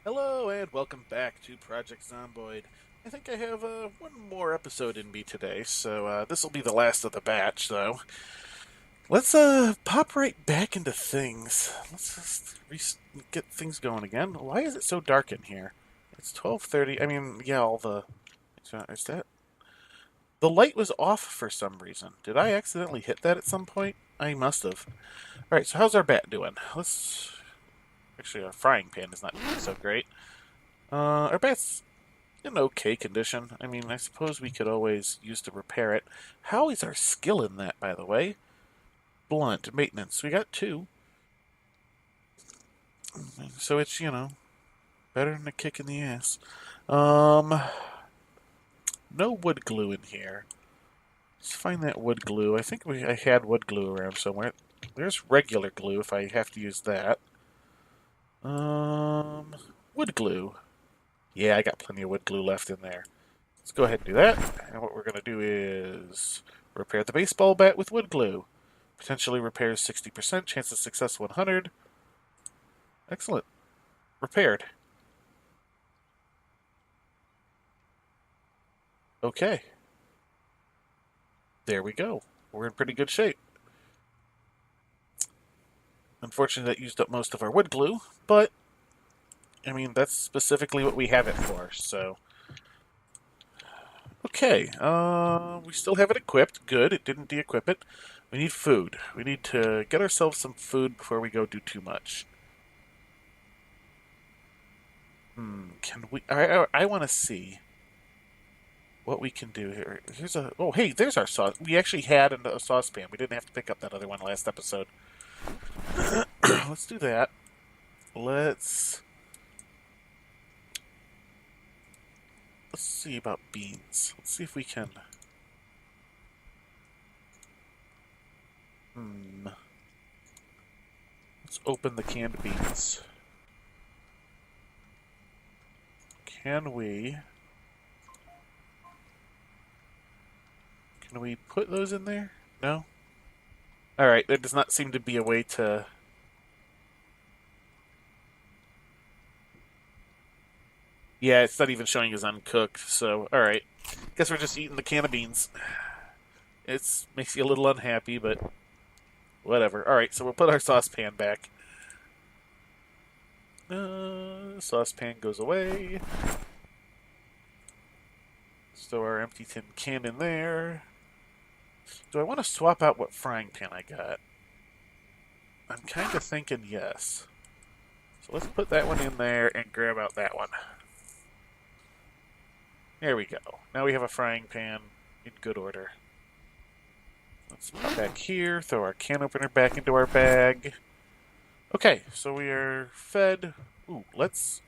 Hello and welcome back to Project Zomboid. I think I have one more episode in me today, so this will be the last of the batch, though. Let's pop right back into things. Let's just get things going again. Why is it so dark in here? It's 12:30. I mean, yeah, all the is that the light was off for some reason. Did I accidentally hit that at some point? I must have. All right, so how's our bat doing? Let's actually our frying pan is not doing so great. Our bat's in okay condition. I mean, I suppose we could always use to repair it. How is our skill in that, by the way? Blunt, maintenance. We got 2. So it's, better than a kick in the ass. No wood glue in here. Let's find that wood glue. I think I had wood glue around somewhere. There's regular glue if I have to use that. Wood glue. Yeah, I got plenty of wood glue left in there. Let's go ahead and do that. And what we're going to do is repair the baseball bat with wood glue. Potentially repairs 60%, chance of success 100. Excellent. Repaired. Okay. There we go. We're in pretty good shape. Unfortunately, that used up most of our wood glue, but, I mean, that's specifically what we have it for, so... Okay, we still have it equipped. Good, it didn't de-equip it. We need food. We need to get ourselves some food before we go do too much. Can we... I want to see what we can do here. Here's a... Oh, hey, there's our sauce. We actually had a saucepan. We didn't have to pick up that other one last episode. Let's do that. Let's see about beans. Let's see if we can... Let's open the canned beans. Can we put those in there? No? Alright, there does not seem to be a way to... Yeah, it's not even showing as uncooked, so alright. Guess we're just eating the can of beans. It makes you a little unhappy, but whatever. Alright, so we'll put our saucepan back. Saucepan goes away. Store our empty tin can in there. Do I want to swap out what frying pan I got? I'm kind of thinking yes. So let's put that one in there and grab out that one. There we go. Now we have a frying pan in good order. Let's put it back here, throw our can opener back into our bag. Okay, so we are fed. Ooh, let's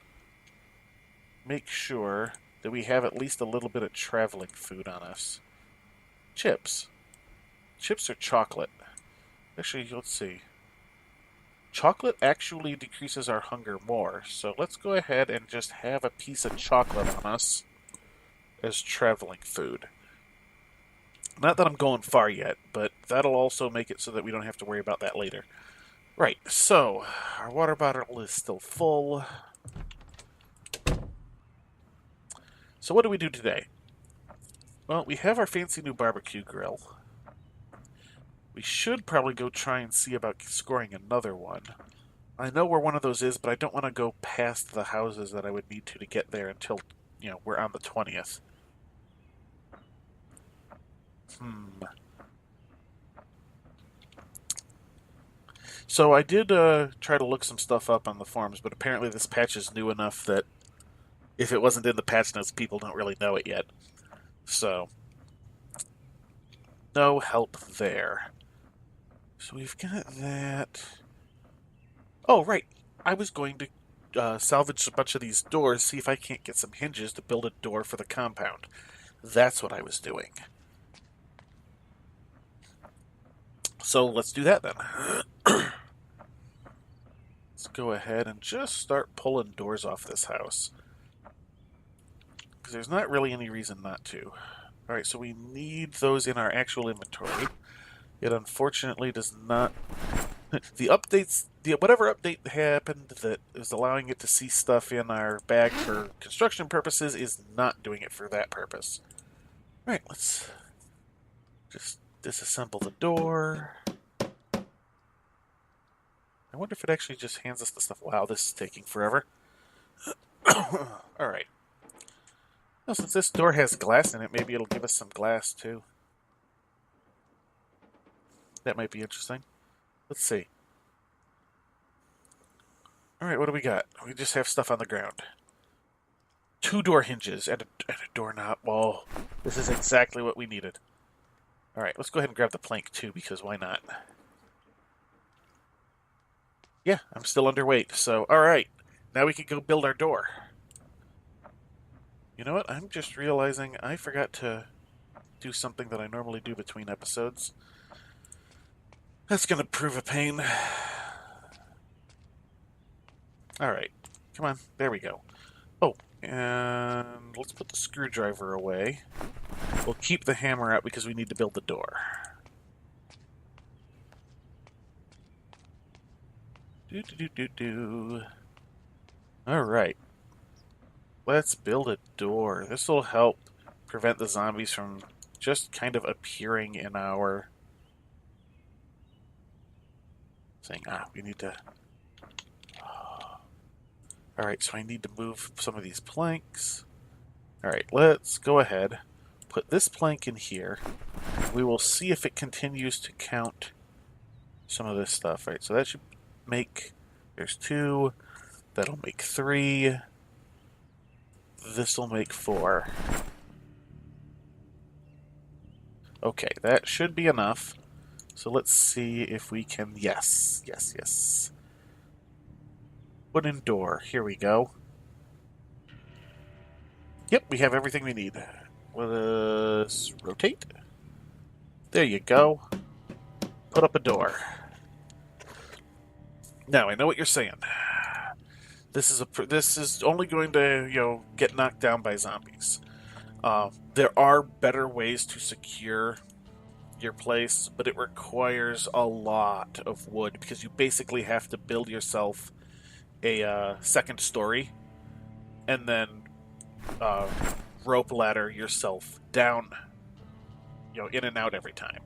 make sure that we have at least a little bit of traveling food on us. Chips. Chips or chocolate? Actually, let's see. Chocolate actually decreases our hunger more, so let's go ahead and just have a piece of chocolate on us as traveling food. Not that I'm going far yet, but that'll also make it so that we don't have to worry about that later. Right, so our water bottle is still full. So what do we do today? Well, we have our fancy new barbecue grill. We should probably go try and see about scoring another one. I know where one of those is, but I don't want to go past the houses that I would need to get there until, we're on the 20th. So I did try to look some stuff up on the forums, but apparently this patch is new enough that if it wasn't in the patch notes, people don't really know it yet. So, no help there. So we've got that. Oh, right. I was going to salvage a bunch of these doors, see if I can't get some hinges to build a door for the compound. That's what I was doing. So let's do that then. Let's go ahead and just start pulling doors off this house. Because there's not really any reason not to. Alright, so we need those in our actual inventory. It unfortunately does not The updates, whatever update happened that is allowing it to see stuff in our bag for construction purposes is not doing it for that purpose. All right, let's just disassemble the door. I wonder if it actually just hands us the stuff. Wow, this is taking forever. All right. Well, since this door has glass in it, maybe it'll give us some glass too. That might be interesting. Let's see. Alright, what do we got? We just have stuff on the ground. 2 door hinges and a doorknob. Whoa, this is exactly what we needed. Alright, let's go ahead and grab the plank too, because why not? Yeah, I'm still underweight, so alright. Now we can go build our door. You know what? I'm just realizing I forgot to do something that I normally do between episodes. That's gonna prove a pain. Alright, come on, there we go. Oh, and let's put the screwdriver away. We'll keep the hammer out because we need to build the door. Alright. Let's build a door. This will help prevent the zombies from just kind of appearing in our thing. We need to... Alright, so I need to move some of these planks. Alright, let's go ahead. Put this plank in here. We will see if it continues to count some of this stuff. Right, so that should make... There's 2. That'll make 3. This'll make 4. Okay, that should be enough. So let's see if we can... Yes. Wooden door. Here we go. Yep, we have everything we need. Let us rotate. There you go. Put up a door. Now, I know what you're saying. This is only going to, get knocked down by zombies. There are better ways to secure your place, but it requires a lot of wood because you basically have to build yourself a second story and then rope ladder yourself down, in and out every time.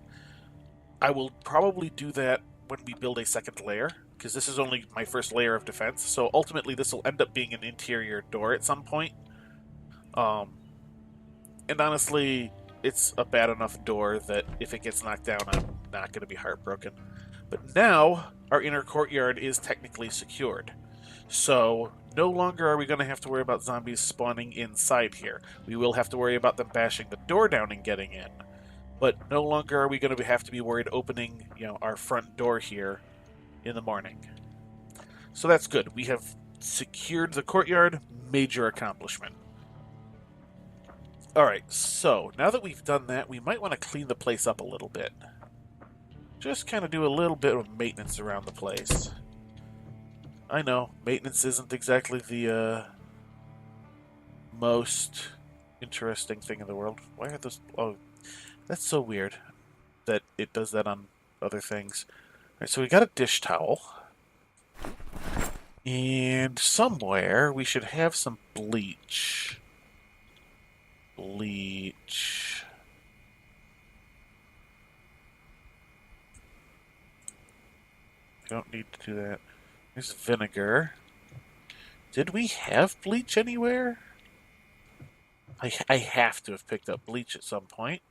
I will probably do that when we build a second layer, because this is only my first layer of defense, so ultimately this will end up being an interior door at some point. And honestly, it's a bad enough door that if it gets knocked down, I'm not going to be heartbroken. But now, our inner courtyard is technically secured. So, no longer are we going to have to worry about zombies spawning inside here. We will have to worry about them bashing the door down and getting in. But no longer are we going to have to be worried opening, our front door here in the morning. So that's good. We have secured the courtyard. Major accomplishment. Alright, so now that we've done that, we might want to clean the place up a little bit. Just kind of do a little bit of maintenance around the place. I know, maintenance isn't exactly the most interesting thing in the world. Why are those... Oh, that's so weird that it does that on other things. Alright, so we got a dish towel. And somewhere we should have some bleach. Bleach. Don't need to do that. There's vinegar. Did we have bleach anywhere? I have to have picked up bleach at some point.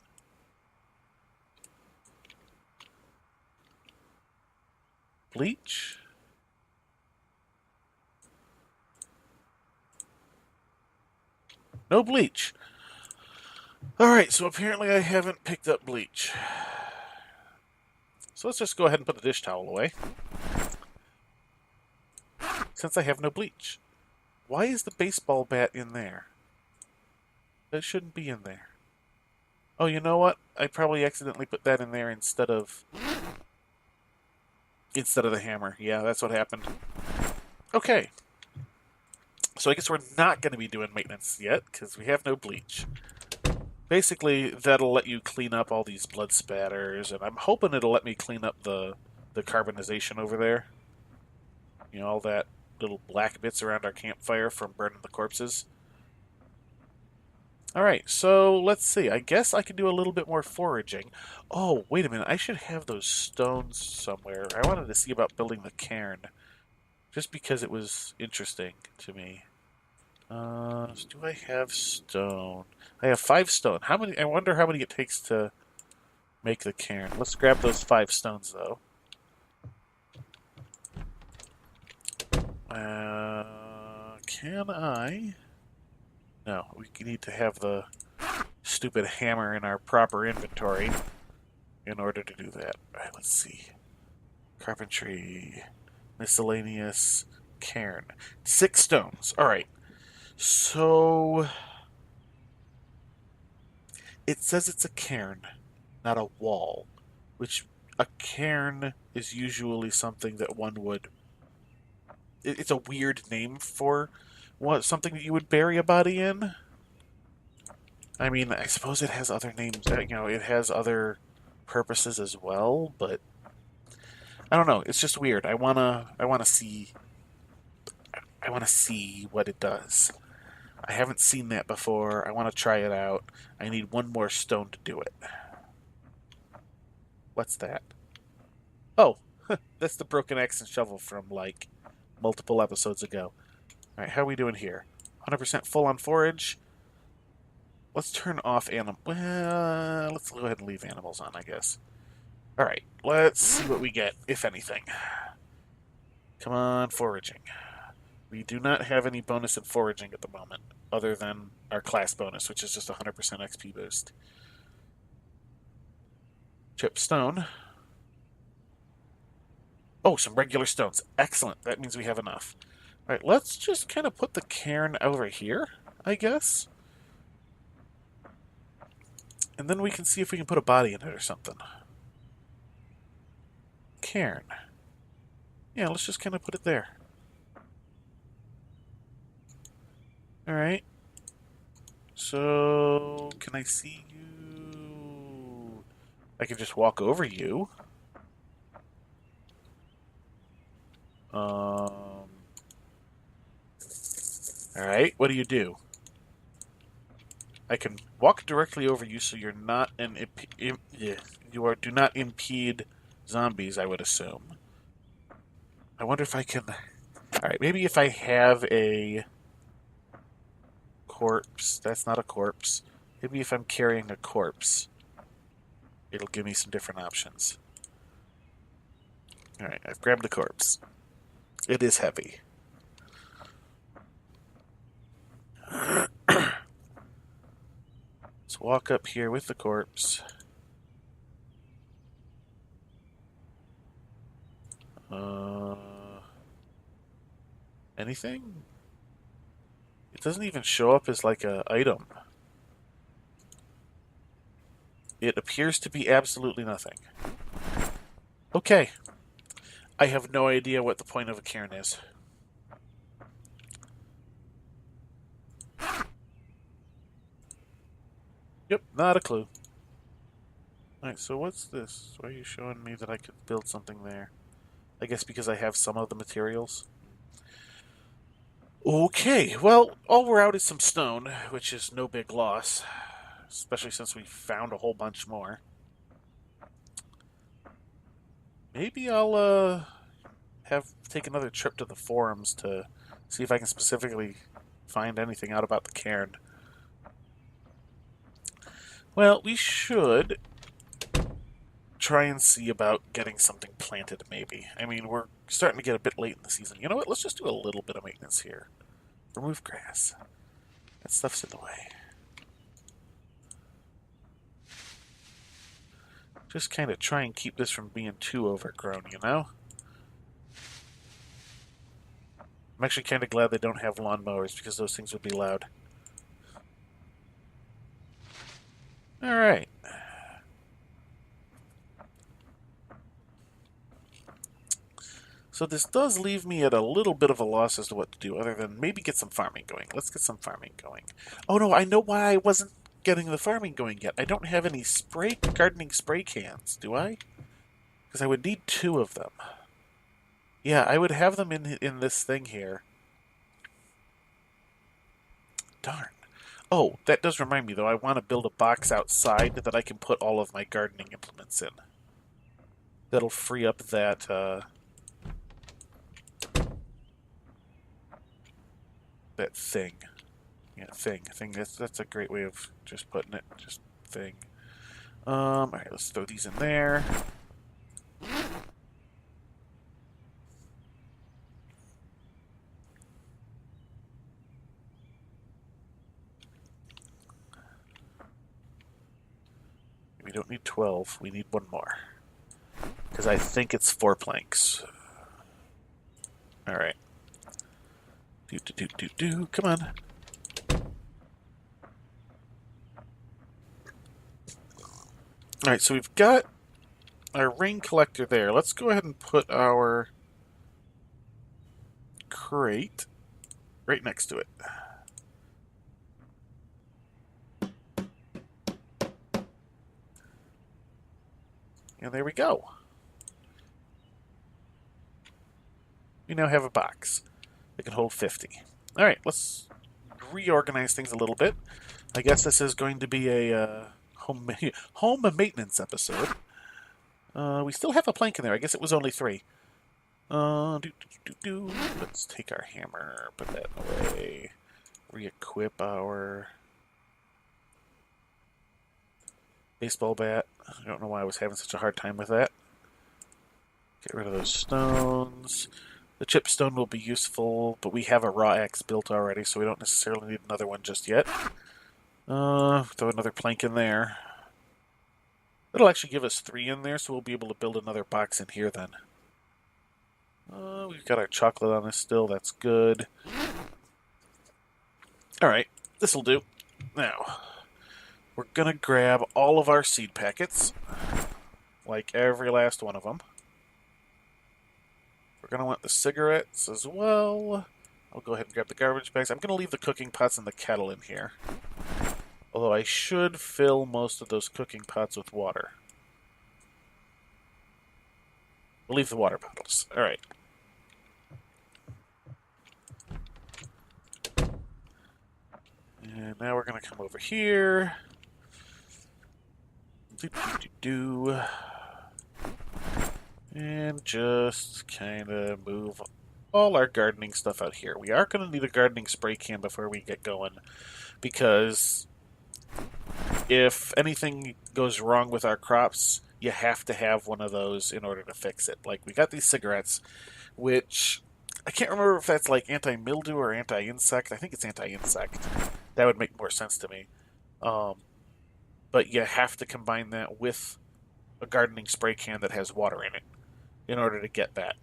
Bleach? No bleach. Alright, so apparently I haven't picked up bleach. So let's just go ahead and put the dish towel away. Since I have no bleach. Why is the baseball bat in there? That shouldn't be in there. Oh, you know what? I probably accidentally put that in there instead of the hammer. Yeah, that's what happened. Okay. So I guess we're not going to be doing maintenance yet, because we have no bleach. Basically, that'll let you clean up all these blood spatters, and I'm hoping it'll let me clean up the the carbonization over there. You know, all that little black bits around our campfire from burning the corpses. Alright, so let's see. I guess I can do a little bit more foraging. Oh, wait a minute. I should have those stones somewhere. I wanted to see about building the cairn. Just because it was interesting to me. Do I have stone? I have 5 stone. How many? I wonder how many it takes to make the cairn. Let's grab those 5 stones, though. Can I? No, we need to have the stupid hammer in our proper inventory in order to do that. Alright, let's see. Carpentry, miscellaneous, cairn. 6 stones. Alright. So it says it's a cairn, not a wall, which a cairn is usually something that one would. It's a weird name for something that you would bury a body in. I mean, I suppose it has other names. You know, it has other purposes as well, but I don't know. It's just weird. I wanna see. I wanna see what it does. I haven't seen that before. I want to try it out. I need 1 more stone to do it. What's that? Oh, that's the broken axe and shovel from, like, multiple episodes ago. Alright, how are we doing here? 100% full on forage. Let's turn off animal. Well, let's go ahead and leave animals on, I guess. Alright, let's see what we get, if anything. Come on, foraging. We do not have any bonus in foraging at the moment, other than our class bonus, which is just 100% XP boost. Chip stone. Oh, some regular stones. Excellent. That means we have enough. Alright, let's just kind of put the cairn over here, I guess. And then we can see if we can put a body in it or something. Cairn. Yeah, let's just kind of put it there. Alright. So, can I see you? I can just walk over you. Alright, what do you do? I can walk directly over you so you're not an do not impede zombies, I would assume. I wonder if I can. Alright, maybe if I have a corpse. That's not a corpse. Maybe if I'm carrying a corpse, it'll give me some different options. Alright, I've grabbed the corpse. It is heavy. Let's walk up here with the corpse. Anything? It doesn't even show up as like a item. It appears to be absolutely nothing. Okay. I have no idea what the point of a cairn is. Yep, not a clue. Alright, so what's this? Why are you showing me that I could build something there? I guess because I have some of the materials. Okay, well, all we're out is some stone, which is no big loss. Especially since we found a whole bunch more. Maybe I'll take another trip to the forums to see if I can specifically find anything out about the cairn. Well, we should try and see about getting something planted, maybe. I mean, we're starting to get a bit late in the season. You know what? Let's just do a little bit of maintenance here. Remove grass. That stuff's in the way. Just kind of try and keep this from being too overgrown, you know? I'm actually kind of glad they don't have lawnmowers, because those things would be loud. Alright. So this does leave me at a little bit of a loss as to what to do, other than maybe get some farming going. Let's get some farming going. Oh no, I know why I wasn't getting the farming going yet. I don't have any gardening spray cans, do I? Because I would need 2 of them. Yeah, I would have them in this thing here. Darn. Oh, that does remind me, though. I want to build a box outside that I can put all of my gardening implements in. That'll free up that, that thing. Yeah, thing. That's a great way of just putting it. Just thing. Alright, let's throw these in there. We don't need 12. We need 1 more. Because I think it's 4 planks. Alright. Do. Come on. Alright, so we've got our rain collector there. Let's go ahead and put our crate right next to it. And there we go. We now have a box that can hold 50. Alright, let's reorganize things a little bit. I guess this is going to be a home maintenance episode. We still have a plank in there. I guess it was only 3. Let's take our hammer, put that away. Re-equip our baseball bat. I don't know why I was having such a hard time with that. Get rid of those stones. The chipstone will be useful, but we have a raw axe built already, so we don't necessarily need another one just yet. Throw another plank in there. That'll actually give us 3 in there, so we'll be able to build another box in here then. We've got our chocolate on this still, that's good. Alright, this'll do. Now, we're gonna grab all of our seed packets, like every last one of them. We're gonna want the cigarettes as well. I'll go ahead and grab the garbage bags. I'm gonna leave the cooking pots and the kettle in here. Although I should fill most of those cooking pots with water. We'll leave the water bottles. Alright. And now we're going to come over here. And just kind of move all our gardening stuff out here. We are going to need a gardening spray can before we get going. Because if anything goes wrong with our crops, you have to have one of those in order to fix it. Like, we got these cigarettes, which I can't remember if that's like anti-mildew or anti-insect. I think it's anti-insect. That would make more sense to me. But you have to combine that with a gardening spray can that has water in it in order to get that.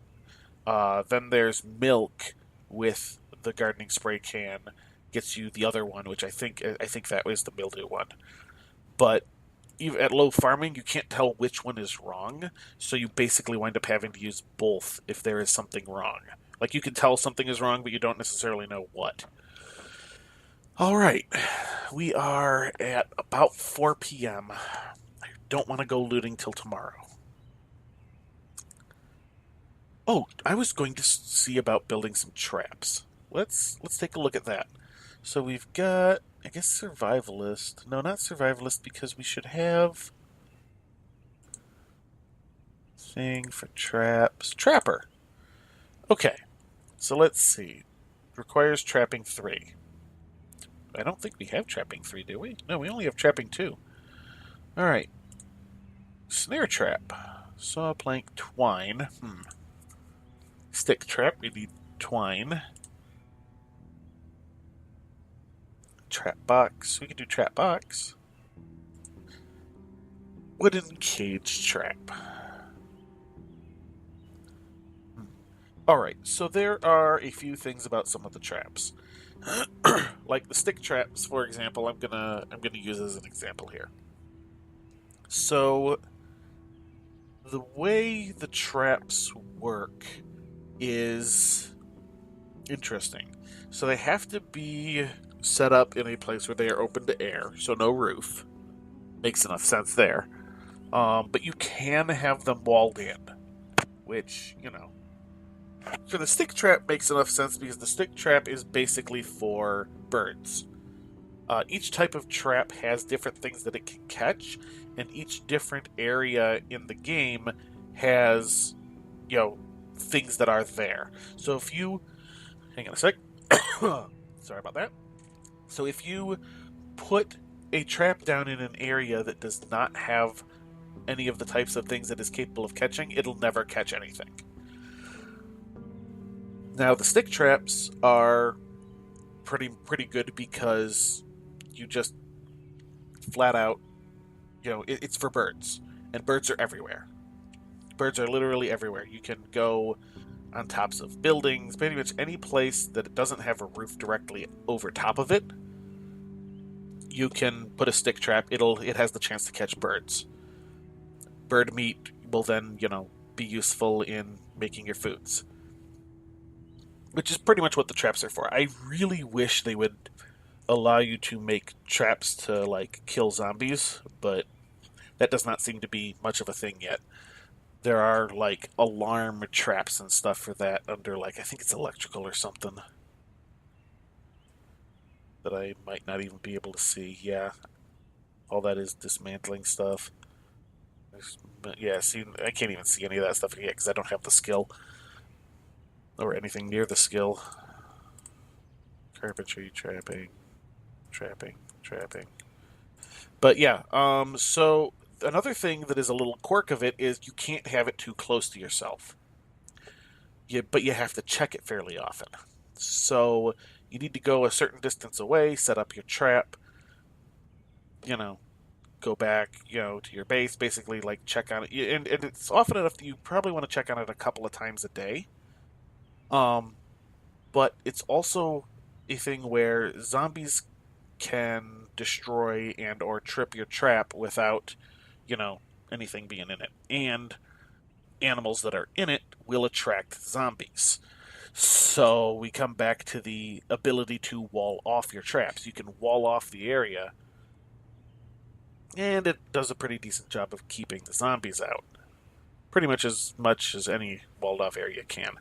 Then there's milk with the gardening spray can gets you the other one, which I think that was the mildew one. But even at low farming, you can't tell which one is wrong, so you basically wind up having to use both if there is something wrong. Like, you can tell something is wrong, but you don't necessarily know what. Alright, we are at about 4 p.m. I don't want to go looting till tomorrow. Oh, I was going to see about building some traps. Let's take a look at that. So we've got, I guess, survivalist. No, not survivalist, because we should have thing for traps. Trapper. Okay, so let's see. Requires trapping 3. I don't think we have trapping 3, do we? No, we only have trapping 2. Alright. Snare trap. Saw, plank, twine. Stick trap, we need twine. Trap box. We can do trap box. Wooden cage trap. Alright, so there are a few things about some of the traps. Like the stick traps, for example, I'm gonna use as an example here. So the way the traps work is interesting. So they have to be set up in a place where they are open to air, so no roof. Makes enough sense there. But you can have them walled in, which, you know, for the stick trap makes enough sense because the stick trap is basically for birds. Each type of trap has different things that it can catch, and each different area in the game has, you know, things that are there. So if you, hang on a sec, sorry about that. So if you put a trap down in an area that does not have any of the types of things that is capable of catching, it'll never catch anything. Now the stick traps are pretty good because you just flat out, you know, it's for birds, and birds are everywhere. Birds are literally everywhere. You can go on tops of buildings, pretty much any place that it doesn't have a roof directly over top of it. You can put a stick trap. It has the chance to catch birds. Bird meat will then, you know, be useful in making your foods, which is pretty much what the traps are for. I really wish they would allow you to make traps to, like, kill zombies, but that does not seem to be much of a thing yet. There are, like, alarm traps and stuff for that under, like, I think it's electrical or something that I might not even be able to see. Yeah, all that is dismantling stuff. Yeah, see, I can't even see any of that stuff yet because I don't have the skill or anything near the skill. Carpentry, trapping. But yeah, so another thing that is a little quirk of it is you can't have it too close to yourself. But you have to check it fairly often. So you need to go a certain distance away, set up your trap, you know, go back, you know, to your base, basically, like, check on it. And it's often enough that you probably want to check on it a couple of times a day. But it's also a thing where zombies can destroy and or trip your trap without, you know, anything being in it. And animals that are in it will attract zombies. So we come back to the ability to wall off your traps. You can wall off the area, and it does a pretty decent job of keeping the zombies out. Pretty much as any walled off area can.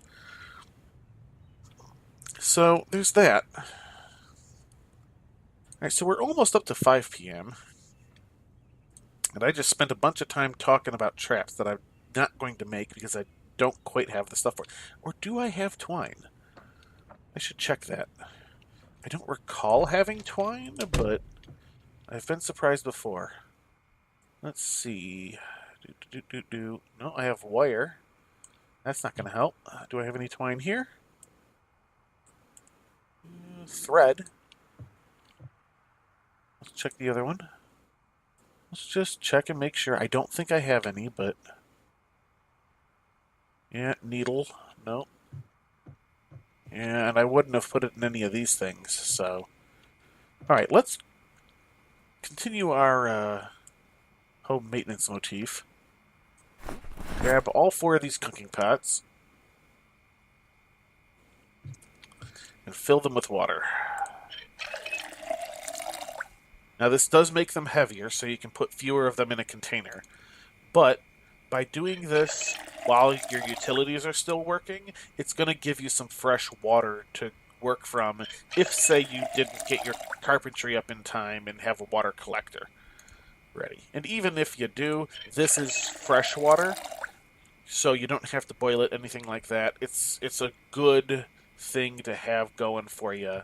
So there's that. Alright, so we're almost up to 5 p.m. And I just spent a bunch of time talking about traps that I'm not going to make because I don't quite have the stuff for it. Or do I have twine? I should check that. I don't recall having twine, but I've been surprised before. Let's see. No, I have wire. That's not going to help. Do I have any twine here? Thread. Let's check the other one. Let's just check and make sure. I don't think I have any, but... yeah, needle. No. Yeah, and I wouldn't have put it in any of these things, so... Alright, let's continue our home maintenance motif. Grab all 4 of these cooking pots. And fill them with water. Now this does make them heavier, so you can put fewer of them in a container. But by doing this while your utilities are still working, it's going to give you some fresh water to work from if, say, you didn't get your carpentry up in time and have a water collector ready. And even if you do, this is fresh water, so you don't have to boil it, anything like that. It's a good thing to have going for you.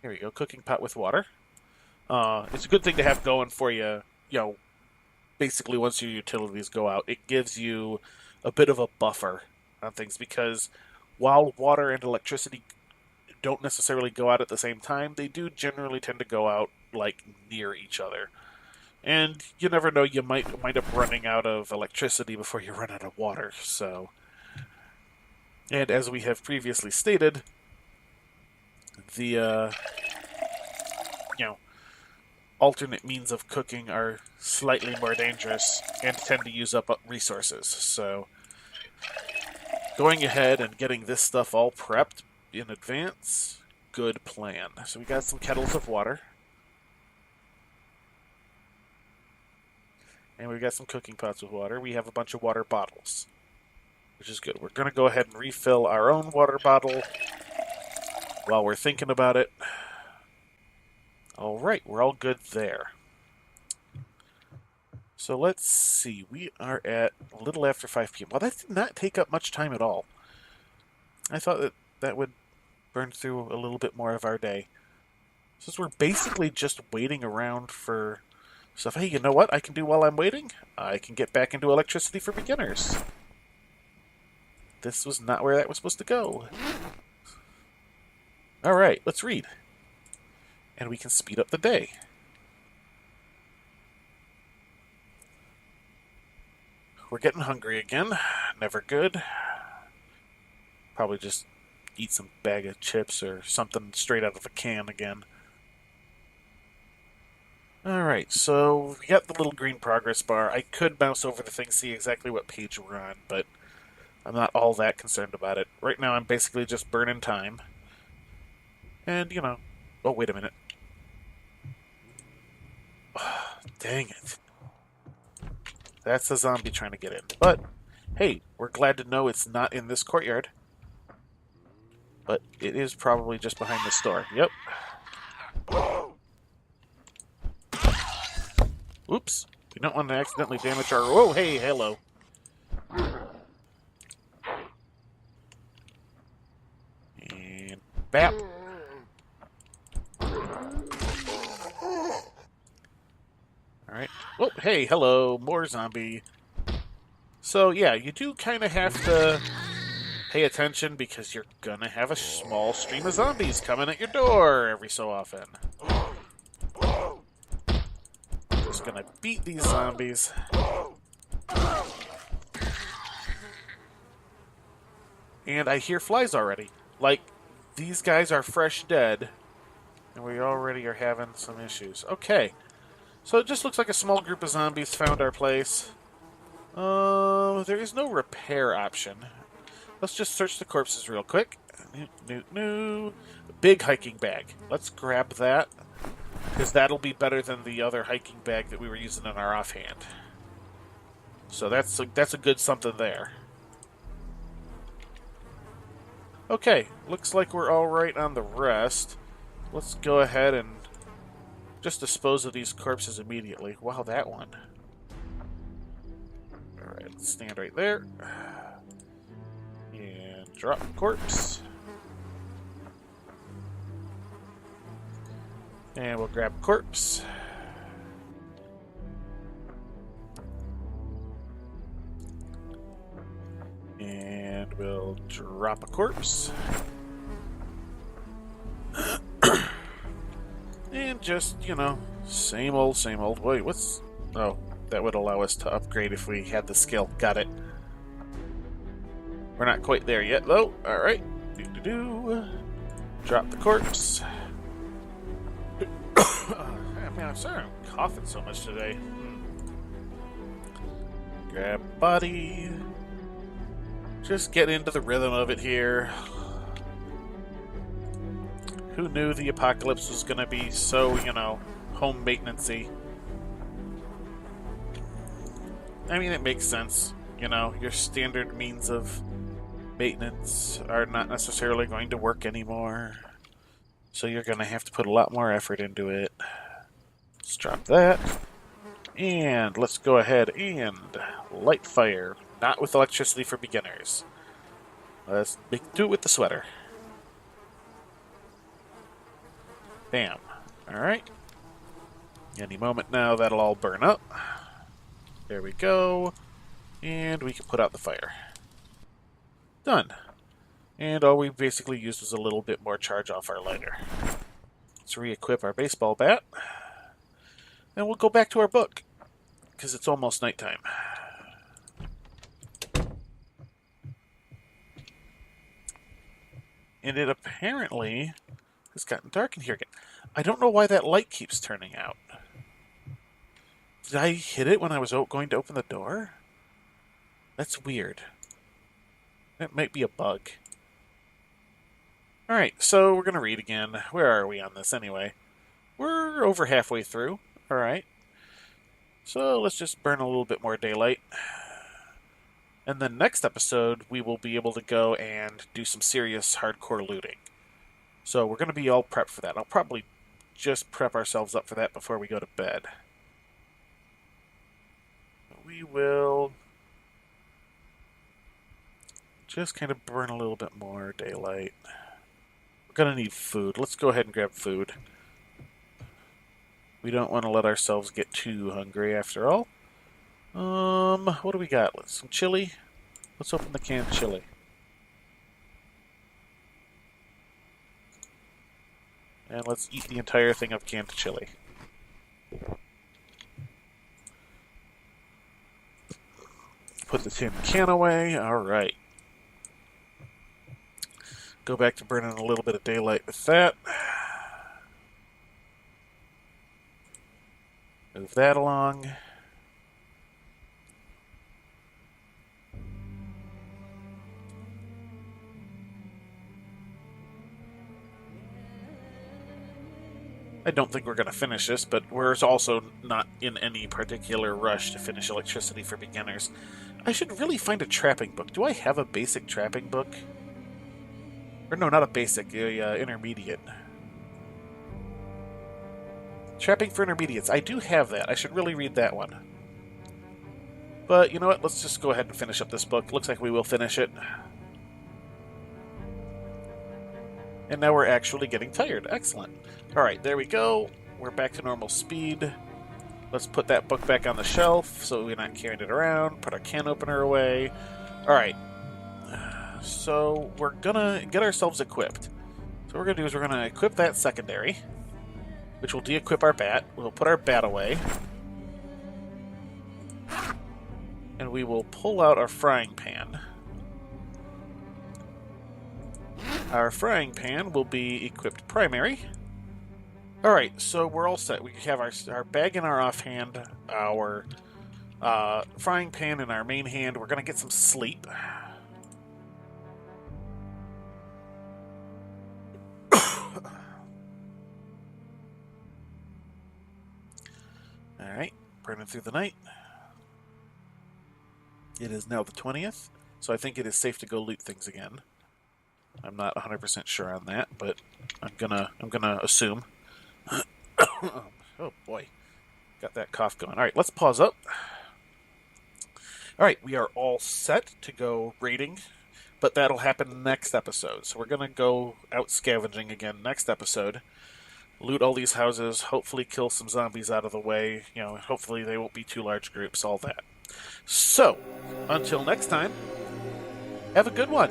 Here we go, cooking pot with water. It's a good thing to have going for you, you know, basically once your utilities go out. It gives you a bit of a buffer on things, because while water and electricity don't necessarily go out at the same time, they do generally tend to go out, like, near each other. And you never know, you might wind up running out of electricity before you run out of water, so... And as we have previously stated, the, alternate means of cooking are slightly more dangerous and tend to use up resources, so... Going ahead and getting this stuff all prepped in advance, good plan. So we got some kettles of water. And we've got some cooking pots with water. We have a bunch of water bottles, which is good. We're going to go ahead and refill our own water bottle while we're thinking about it. All right, we're all good there. So let's see. We are at a little after 5 p.m. Well, that did not take up much time at all. I thought that that would burn through a little bit more of our day. Since we're basically just waiting around for stuff. Hey, you know what I can do while I'm waiting? I can get back into electricity for beginners. This was not where that was supposed to go. Alright, let's read. And we can speed up the day. We're getting hungry again. Never good. Probably just eat some bag of chips or something straight out of a can again. Alright, so we got the little green progress bar. I could bounce over the thing, see exactly what page we're on, but I'm not all that concerned about it. Right now I'm basically just burning time. And, you know... Oh, wait a minute. Oh, dang it. That's a zombie trying to get in. But, hey, we're glad to know it's not in this courtyard. But it is probably just behind this door. Yep. Oops. We don't want to accidentally damage our... Whoa, hey, hello. And... Bap. Alright. Oh, hey, hello. More zombie. So, yeah, you do kind of have to pay attention because you're gonna have a small stream of zombies coming at your door every so often. Just gonna beat these zombies. And I hear flies already. Like, these guys are fresh dead, and we already are having some issues. Okay. So it just looks like a small group of zombies found our place. There is no repair option. Let's just search the corpses real quick. New. Big hiking bag. Let's grab that, because that'll be better than the other hiking bag that we were using in our offhand. So that's a good something there. Okay, looks like we're all right on the rest. Let's go ahead and just dispose of these corpses immediately. Wow, that one. Alright, let's stand right there. And drop corpse. And we'll grab corpse. And we'll drop a corpse. And just, you know, same old, same old. Wait, what's... Oh, that would allow us to upgrade if we had the skill. Got it. We're not quite there yet, though. Alright. Drop the corpse. Man, I'm sorry I'm coughing so much today. Grab body. Just get into the rhythm of it here. Who knew the apocalypse was going to be so, you know, home maintenance-y? I mean, it makes sense. You know, your standard means of maintenance are not necessarily going to work anymore. So you're going to have to put a lot more effort into it. Let's drop that. And let's go ahead and light fire. Not with electricity for beginners. Let's do it with the sweater. Bam. Alright. Any moment now, that'll all burn up. There we go. And we can put out the fire. Done. And all we basically used was a little bit more charge off our lighter. Let's re-equip our baseball bat. And we'll go back to our book, because it's almost nighttime. And it apparently has gotten dark in here again. I don't know why that light keeps turning out. Did I hit it when I was going to open the door? That's weird. That might be a bug. Alright, so we're going to read again. Where are we on this anyway? We're over halfway through. Alright. So let's just burn a little bit more daylight. And then next episode, we will be able to go and do some serious hardcore looting. So we're going to be all prepped for that. I'll probably just prep ourselves up for that before we go to bed. We will just kind of burn a little bit more daylight. We're going to need food. Let's go ahead and grab food. We don't want to let ourselves get too hungry after all. What do we got? Some chili? Let's open the canned chili. And let's eat the entire thing of canned chili. Put the tin can away. Alright. Go back to burning a little bit of daylight with that. Move that along. I don't think we're going to finish this, but we're also not in any particular rush to finish Electricity for Beginners. I should really find a trapping book. Do I have a basic trapping book? Or no, not a basic, intermediate. Trapping for Intermediates. I do have that. I should really read that one. But you know what? Let's just go ahead and finish up this book. Looks like we will finish it. And now we're actually getting tired. Excellent. Alright, there we go. We're back to normal speed. Let's put that book back on the shelf so we're not carrying it around. Put our can opener away. Alright. So we're gonna get ourselves equipped. So what we're gonna do is we're gonna equip that secondary, which will de-equip our bat. We'll put our bat away. And we will pull out our frying pan. Our frying pan will be equipped primary. Alright, so we're all set. We have our bag in our offhand, our frying pan in our main hand. We're going to get some sleep. Alright, burning through the night. It is now the 20th, so I think it is safe to go loot things again. I'm not 100% sure on that, but I'm gonna assume. Oh boy, got that cough going. All right, let's pause up. All right, we are all set to go raiding, but that'll happen next episode. So we're gonna go out scavenging again next episode. Loot all these houses. Hopefully, kill some zombies out of the way. You know, hopefully they won't be too large groups. All that. So, until next time, have a good one.